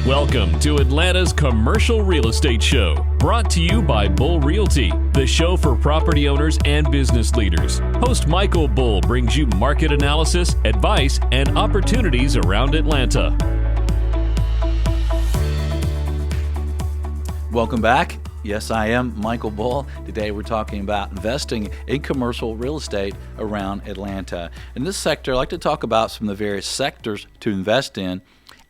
Welcome to Atlanta's Commercial Real Estate Show, brought to you by Bull Realty, the show for property owners and business leaders. Host Michael Bull brings you market analysis, advice, and opportunities around Atlanta. Welcome back. Yes, I am Michael Bull. Today we're talking about investing in commercial real estate around Atlanta. In this sector, I'd like to talk about some of the various sectors to invest in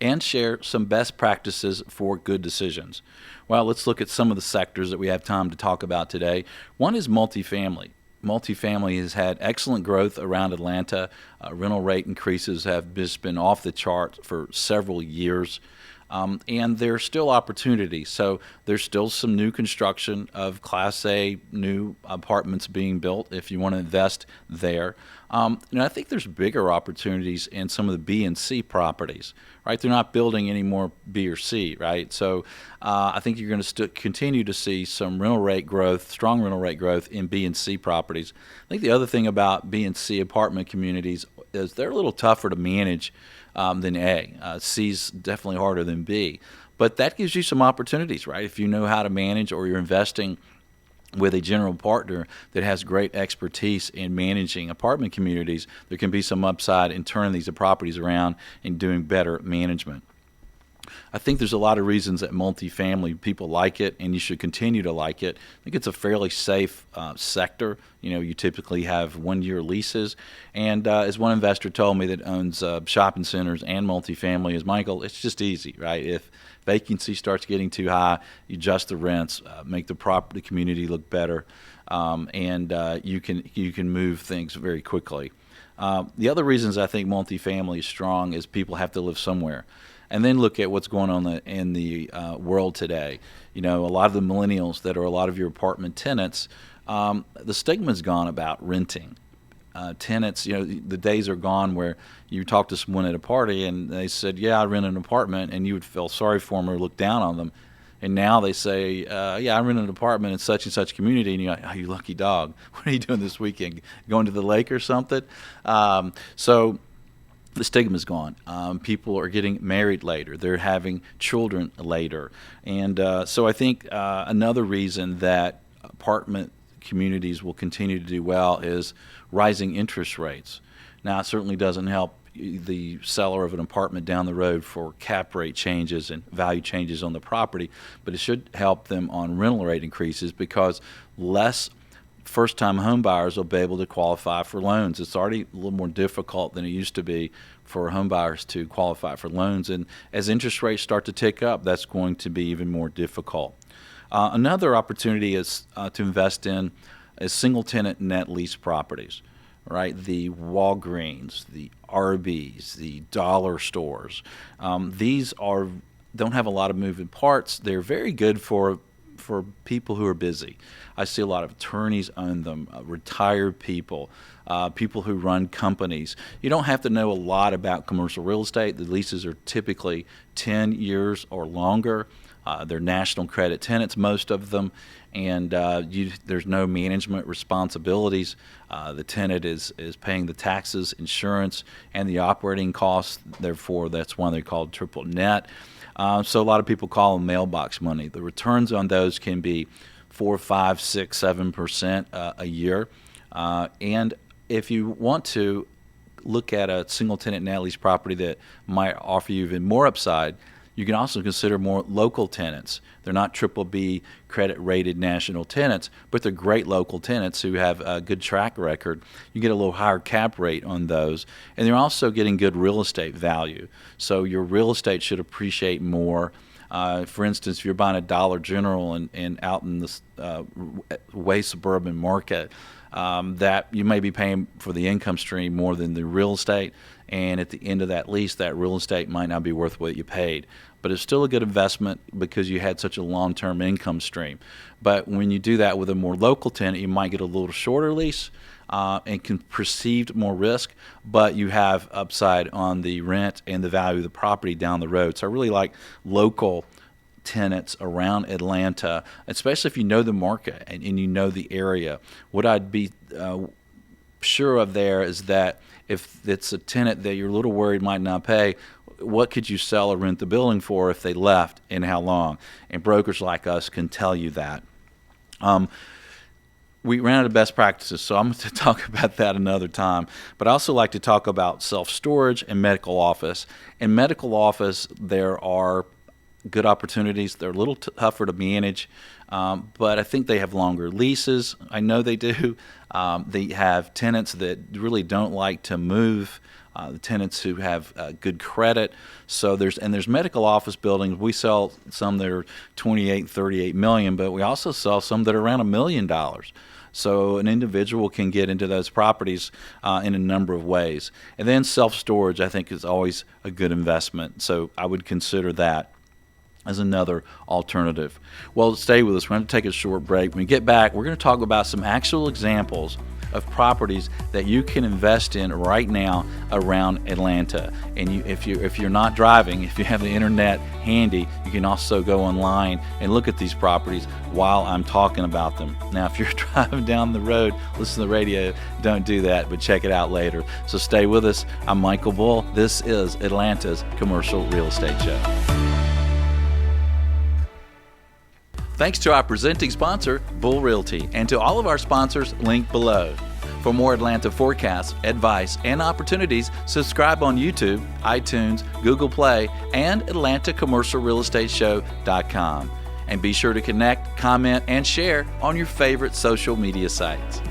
and share some best practices for good decisions. Well, let's look at some of the sectors that we have time to talk about today. One is multifamily. Multifamily has had excellent growth around Atlanta. Rental rate increases have just been off the chart for several years. And there are still opportunities. So there's still some new construction of Class A new apartments being built if you want to invest there. And I think there's bigger opportunities in some of the B and C properties, right? They're not building any more B or C, right? So I think you're going to continue to see some rental rate growth, strong rental rate growth in B and C properties. I think the other thing about B and C apartment communities is they're a little tougher to manage than A. C's definitely harder than B. But that gives you some opportunities, right? If you know how to manage or you're investing with a general partner that has great expertise in managing apartment communities, there can be some upside in turning these properties around and doing better management. I think there's a lot of reasons that multifamily people like it, and you should continue to like it. I think it's a fairly safe sector. You know, you typically have one-year leases, and as one investor told me that owns shopping centers and multifamily is, Michael, it's just easy, right? If vacancy starts getting too high, you adjust the rents, make the property community look better, and you can move things very quickly. The other reasons I think multifamily is strong is people have to live somewhere. And then look at what's going on in the world today. You know, a lot of the millennials that are a lot of your apartment tenants, the stigma's gone about renting. Tenants, you know, the days are gone where you talk to someone at a party and they said, yeah, I rent an apartment, and you would feel sorry for them or look down on them. And now they say, yeah, I rent an apartment in such and such community. And you're like, oh, you lucky dog. What are you doing this weekend? Going to the lake or something? So the stigma's gone. People are getting married later. They're having children later. And so I think another reason that apartment communities will continue to do well is rising interest rates. Now, it certainly doesn't help the seller of an apartment down the road for cap rate changes and value changes on the property, but it should help them on rental rate increases because less first-time home buyers will be able to qualify for loans. It's already a little more difficult than it used to be for home buyers to qualify for loans. And as interest rates start to tick up, that's going to be even more difficult. Another opportunity is to invest in single-tenant net lease properties, right? The Walgreens, the Arby's, the dollar stores. These don't have a lot of moving parts. They're very good for people who are busy. I see a lot of attorneys own them, retired people, people who run companies. You don't have to know a lot about commercial real estate. The leases are typically 10 years or longer. They're national credit tenants, most of them, and there's no management responsibilities. The tenant is paying the taxes, insurance, and the operating costs. Therefore, that's why they're called triple net. So a lot of people call them mailbox money. The returns on those can be 4, 5, 6, 7% a year. And if you want to look at a single-tenant net lease property that might offer you even more upside, you can also consider more local tenants. They're not triple B credit-rated national tenants, but they're great local tenants who have a good track record. You get a little higher cap rate on those, and they're also getting good real estate value. So your real estate should appreciate more. For instance, if you're buying a Dollar General and out in the way suburban market, that you may be paying for the income stream more than the real estate, and at the end of that lease, that real estate might not be worth what you paid. But it's still a good investment because you had such a long-term income stream. But when you do that with a more local tenant, you might get a little shorter lease and can perceive more risk, but you have upside on the rent and the value of the property down the road. So I really like local tenants around Atlanta, especially if you know the market and you know the area. What I'd be sure of there is that if it's a tenant that you're a little worried might not pay, what could you sell or rent the building for if they left, and how long? And brokers like us can tell you that. We ran out of best practices, so I'm going to talk about that another time. But I also like to talk about self-storage and medical office. In medical office, there are good opportunities. They're a little tougher to manage, but I think they have longer leases. I know they do. They have tenants that really don't like to move. The tenants who have good credit. So there's medical office buildings. We sell some that are 28, 38 million, but we also sell some that are around $1 million. So an individual can get into those properties in a number of ways. And then self-storage, I think, is always a good investment. So I would consider that as another alternative. Well, stay with us. We're going to take a short break. When we get back, we're going to talk about some actual examples of properties that you can invest in right now around Atlanta. And if you're not driving, if you have the internet handy, you can also go online and look at these properties while I'm talking about them. Now, if you're driving down the road, listen to the radio, don't do that, but check it out later. So stay with us. I'm Michael Bull. This is Atlanta's Commercial Real Estate Show. Thanks to our presenting sponsor, Bull Realty, and to all of our sponsors linked below. For more Atlanta forecasts, advice, and opportunities, subscribe on YouTube, iTunes, Google Play, and AtlantaCommercialRealEstateShow.com. And be sure to connect, comment, and share on your favorite social media sites.